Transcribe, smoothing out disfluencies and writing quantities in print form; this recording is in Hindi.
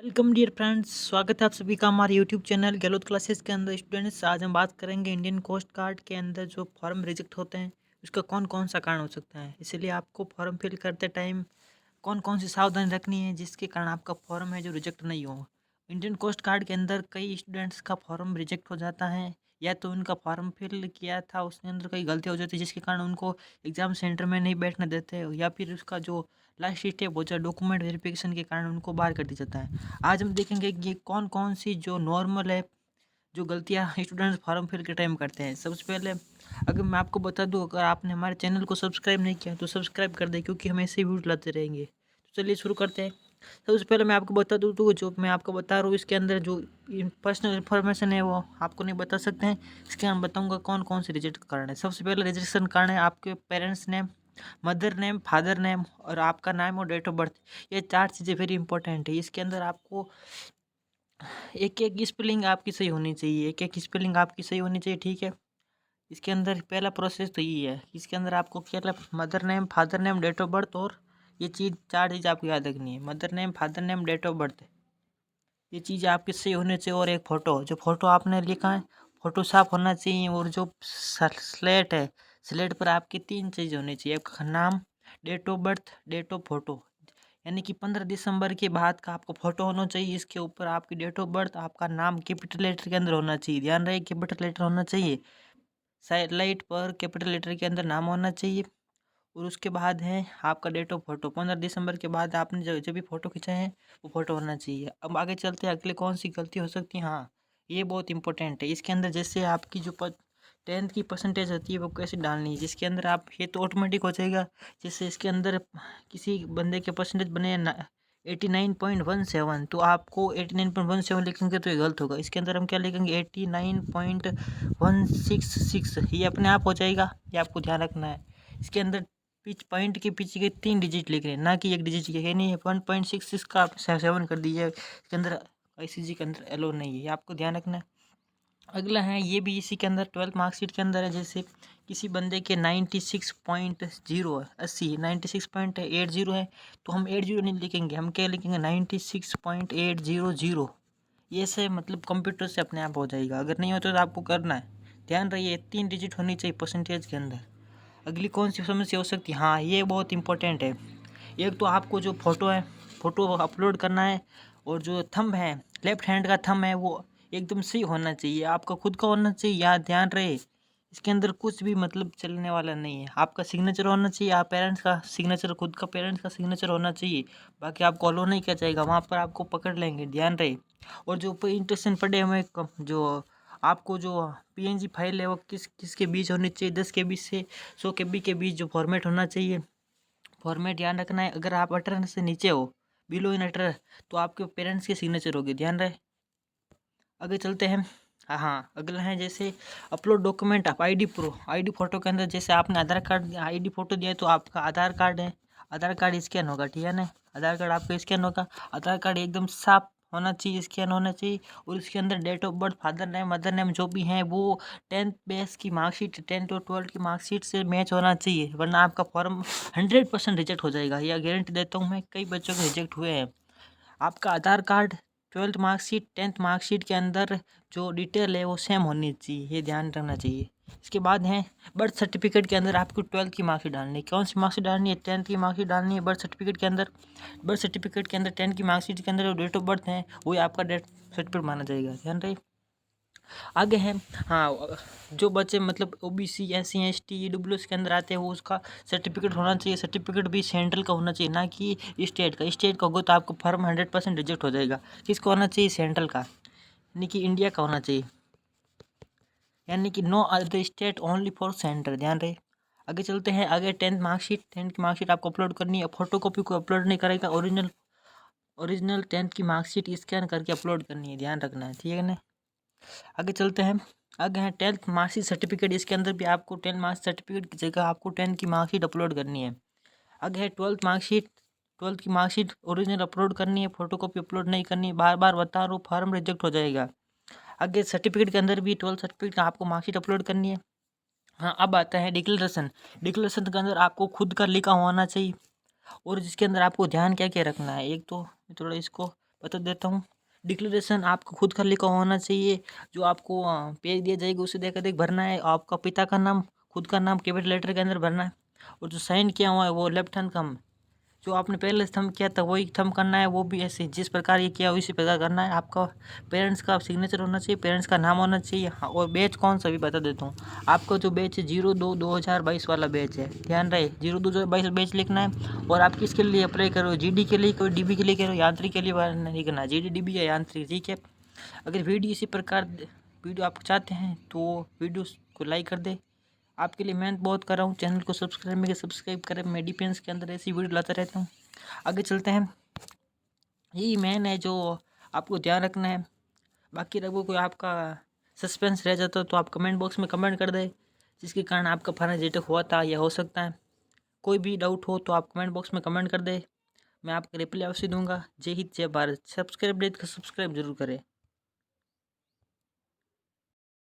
वेलकम डियर फ्रेंड्स, स्वागत है आप सभी का हमारे यूट्यूब चैनल गहलोत क्लासेस के अंदर। स्टूडेंट्स, आज हम बात करेंगे इंडियन कोस्ट गार्ड के अंदर जो फॉर्म रिजेक्ट होते हैं उसका कौन कौन सा कारण हो सकता है। इसलिए आपको फॉर्म फिल करते टाइम कौन कौन सी सावधानी रखनी है जिसके कारण आपका फॉर्म है जो रिजेक्ट नहीं हो। इंडियन कोस्ट गार्ड के अंदर कई स्टूडेंट्स का फॉर्म रिजेक्ट हो जाता है, या तो उनका फॉर्म फिल किया था उसके अंदर कई गलती हो जाती है जिसके कारण उनको एग्ज़ाम सेंटर में नहीं बैठने देते, या फिर उसका जो लास्ट स्टेप हो जाए डॉक्यूमेंट वेरिफिकेशन के कारण उनको बाहर कर दिया जाता है। आज हम देखेंगे कि ये कौन कौन सी जो नॉर्मल है जो गलतियाँ स्टूडेंट्स फॉर्म फिल के टाइम करते हैं। सबसे पहले अगर मैं आपको बता दूं, अगर आपने हमारे चैनल को सब्सक्राइब नहीं किया तो सब्सक्राइब कर दें, क्योंकि हम ऐसे ही वीडियो लाते रहेंगे। तो चलिए शुरू करते हैं। सबसे पहले मैं आपको बता दूं, तो जो मैं आपको बता रहा हूँ इसके अंदर जो पर्सनल इन्फॉर्मेशन है वो आपको नहीं बता सकते हैं। इसके अंदर बताऊँगा कौन कौन से रिजेक्ट कारण है। सबसे पहले रिजेक्शन कारण है आपके parents name, mother name, father name और आपका नाम और डेट ऑफ बर्थ। ये चार चीज़ें वेरी इंपॉर्टेंट है। इसके अंदर आपको एक एक स्पेलिंग आपकी सही होनी चाहिए, एक एक स्पेलिंग आपकी सही होनी चाहिए, ठीक है। इसके अंदर पहला प्रोसेस तो यही है। इसके अंदर आपको क्या, mother name, father name, date of birth, और ये चीज़ चार चीज़ आपको याद रखनी है। Mother name, father name, date of birth, ये चीज़ आपकी सही होनी चाहिए। और एक फ़ोटो, जो फ़ोटो आपने लिखा है फ़ोटो साफ होना चाहिए। और जो स्लेट है, स्लेट पर आपकी तीन चीज़ होनी चाहिए, आपका नाम, date of birth, date of photo. यानी कि 15 दिसंबर के बाद का आपको फ़ोटो होना चाहिए। इसके ऊपर आपकी डेट ऑफ बर्थ, आपका नाम कैपिटल लेटर के अंदर होना चाहिए, ध्यान रहे कैपिटल लेटर होना चाहिए। साइड पर कैपिटल लेटर के अंदर नाम होना चाहिए। और उसके बाद है आपका डेट ऑफ फ़ोटो। 15 दिसंबर के बाद आपने जो भी फ़ोटो खींचा है वो फ़ोटो होना चाहिए। अब आगे चलते हैं, अगले कौन सी गलती हो सकती है। हाँ, ये बहुत इंपॉर्टेंट है। इसके अंदर जैसे आपकी जो 10th की परसेंटेज होती है वो कैसे डालनी है, जिसके अंदर आप ये तो ऑटोमेटिक हो जाएगा। जैसे इसके अंदर किसी बंदे के परसेंटेज बने 89.17, तो आपको 89.17 लिखेंगे तो ये गलत होगा। इसके अंदर हम क्या लिखेंगे, 89.166, ये अपने आप हो जाएगा। ये आपको ध्यान रखना है। इसके अंदर पॉइंट के पीछे के 3 डिजिट लिख रहे हैं, ना कि एक डिजिट के, यानी 1.66 का आप 7 कर दीजिए। इसके अंदर आईसीजी के अंदर एलो नहीं है, ये आपको ध्यान रखना है। अगला है, ये भी इसी के अंदर 12th मार्कशीट के अंदर है। जैसे किसी बंदे के 96.0 है, 80 96.80 है, तो हम 80 नहीं लिखेंगे, हम क्या लिखेंगे 96.800। ये से मतलब कंप्यूटर से अपने आप हो जाएगा। अगर नहीं होता तो आपको करना है। ध्यान रहिए 3 डिजिट होनी चाहिए परसेंटेज के अंदर। अगली कौन सी समस्या हो सकती है, हाँ ये बहुत इंपॉर्टेंट है। एक तो आपको जो फ़ोटो है, फ़ोटो अपलोड करना है, और जो थंब है, लेफ्ट हैंड का थंब है, वो एकदम सही होना चाहिए, आपका खुद का होना चाहिए। यहाँ ध्यान रहे इसके अंदर कुछ भी मतलब चलने वाला नहीं है। आपका सिग्नेचर होना चाहिए, आप पेरेंट्स का सिग्नेचर, खुद का पेरेंट्स का सिग्नेचर होना चाहिए। बाकी आपको अलो नहीं किया जाएगा, वहाँ पर आपको पकड़ लेंगे, ध्यान रहे। और जो ऊपर इंटरेक्शन पड़े हुए जो आपको जो पीएनजी फाइल है वो किसके बीच होनी चाहिए, 10 KB से 100 KB के बीच जो फॉर्मेट होना चाहिए। फॉर्मेट ध्यान रखना है। अगर आप 18 से नीचे हो, बिलो इन 18, तो आपके पेरेंट्स के सिग्नेचर होगी, ध्यान रहे। आगे चलते हैं। हाँ, अगला है जैसे अपलोड डॉक्यूमेंट, आप आईडी फ़ोटो के अंदर जैसे आपने आधार कार्ड आईडी फ़ोटो दिया है, तो आपका आधार कार्ड है, आधार कार्ड स्कैन होगा, ठीक है ना। आधार कार्ड आपका स्कैन होगा, आधार कार्ड एकदम साफ होना चाहिए, स्कैन होना चाहिए। और उसके अंदर date of birth, father name, mother name जो भी हैं वो 10th बेस की मार्कशीट, 10th और 12th की मार्कशीट से मैच होना चाहिए, वरना आपका फॉर्म 100% रिजेक्ट हो जाएगा। यह गारंटी देता हूँ मैं, कई बच्चों के रिजेक्ट हुए हैं। आपका आधार card, 12th marksheet, 10th marksheet के अंदर जो डिटेल है वो सेम होनी चाहिए, ये ध्यान रखना चाहिए। इसके बाद है बर्थ सर्टिफिकेट के अंदर आपको 12th की मार्कशीट डालनी है। कौन सी मार्कशीट डालनी है, 10th की मार्कशीट डालनी है बर्थ सर्टिफिकेट के अंदर। बर्थ सर्टिफिकेट के अंदर 10th की मार्कशीट के अंदर जो डेट ऑफ बर्थ है वही आपका डेट सर्टिफिकेट माना जाएगा, ध्यान रहे। आगे है, हाँ जो बच्चे मतलब ओबीसी, SC ST EWS के अंदर आते हैं वो उसका सर्टिफिकेट होना चाहिए। सर्टिफिकेट भी सेंट्रल का होना चाहिए, ना कि स्टेट का। स्टेट का होगा तो आपको फॉर्म 100% रिजेक्ट हो जाएगा। किसका होना चाहिए, सेंट्रल का, यानी कि इंडिया का होना चाहिए, यानी कि no other state only for centre, ध्यान रहे। आगे चलते हैं। आगे 10th की मार्कशीट आपको अपलोड करनी है। फोटो कॉपी को अपलोड नहीं करेगा, ओरिजिनल 10th की मार्कशीट स्कैन करके अपलोड करनी है, ध्यान रखना है, ठीक है ना। आगे चलते हैं। आगे है 10th मार्कशीट सर्टिफिकेट। इसके अंदर भी आपको 10 मार्क्स सर्टिफिकेट की जगह आपको 10 की मार्कशीट अपलोड करनी है। आगे है 12th मार्कशीट, 12th की मार्कशीट ओरिजिनल अपलोड करनी है, फोटोकॉपी अपलोड नहीं करनी है। बार बार बता रहा हूँ, फॉर्म रिजेक्ट हो जाएगा। आगे सर्टिफिकेट के अंदर भी 12th सर्टिफिकेट का आपको मार्कशीट अपलोड करनी है। हाँ, अब आता है डिक्लेरेशन। डिक्लेरेशन के अंदर आपको खुद का लिखा होना चाहिए, और जिसके अंदर आपको ध्यान क्या क्या रखना है। एक तो थोड़ा इसको बता देता हूँ। डिक्लेरेशन आपका खुद का लिखा होना चाहिए। जो आपको पेज दिया जाएगा उसे देखकर देख भरना है। आपका पिता का नाम, खुद का नाम कैपिटल लेटर के अंदर भरना है। और जो साइन किया हुआ है वो लेफ्ट हैंड का, जो आपने पहले थंब किया था वही थंब करना है। वो भी ऐसे जिस प्रकार ये किया उसी प्रकार करना है। आपका पेरेंट्स का सिग्नेचर होना चाहिए, पेरेंट्स का नाम होना चाहिए। हाँ, और बैच कौन सा भी बता देता हूँ। आपका जो बैच है 02/2022 वाला बैच है, ध्यान रहे 02/2022 बैच लिखना है। और आप किसके लिए अप्लाई करो, जीडी के लिए करो, डीबी के लिए करो, यांत्रिक के लिए नहीं करना, जीडी डीबी या यांत्रिक, ठीक है। अगर वीडियो इसी प्रकार वीडियो आप चाहते हैं तो वीडियो को लाइक कर दे। आपके लिए मेहनत बहुत कर रहा हूँ, चैनल को सब्सक्राइब करें। मैं डिफेंस के अंदर ऐसी वीडियो लाता रहता हूँ। आगे चलते हैं। यही मेन है जो आपको ध्यान रखना है। बाकी रखो कोई आपका सस्पेंस रह जाता तो आप कमेंट बॉक्स में कमेंट कर दें, जिसके कारण आपका फर्स्ट डिटेक्ट हुआ था या हो सकता है। कोई भी डाउट हो तो आप कमेंट बॉक्स में कमेंट कर दें, मैं आपका रिप्लाई अवश्य दूंगा। जय हिंद, जय भारत। सब्सक्राइब नहीं तो सब्सक्राइब जरूर करें।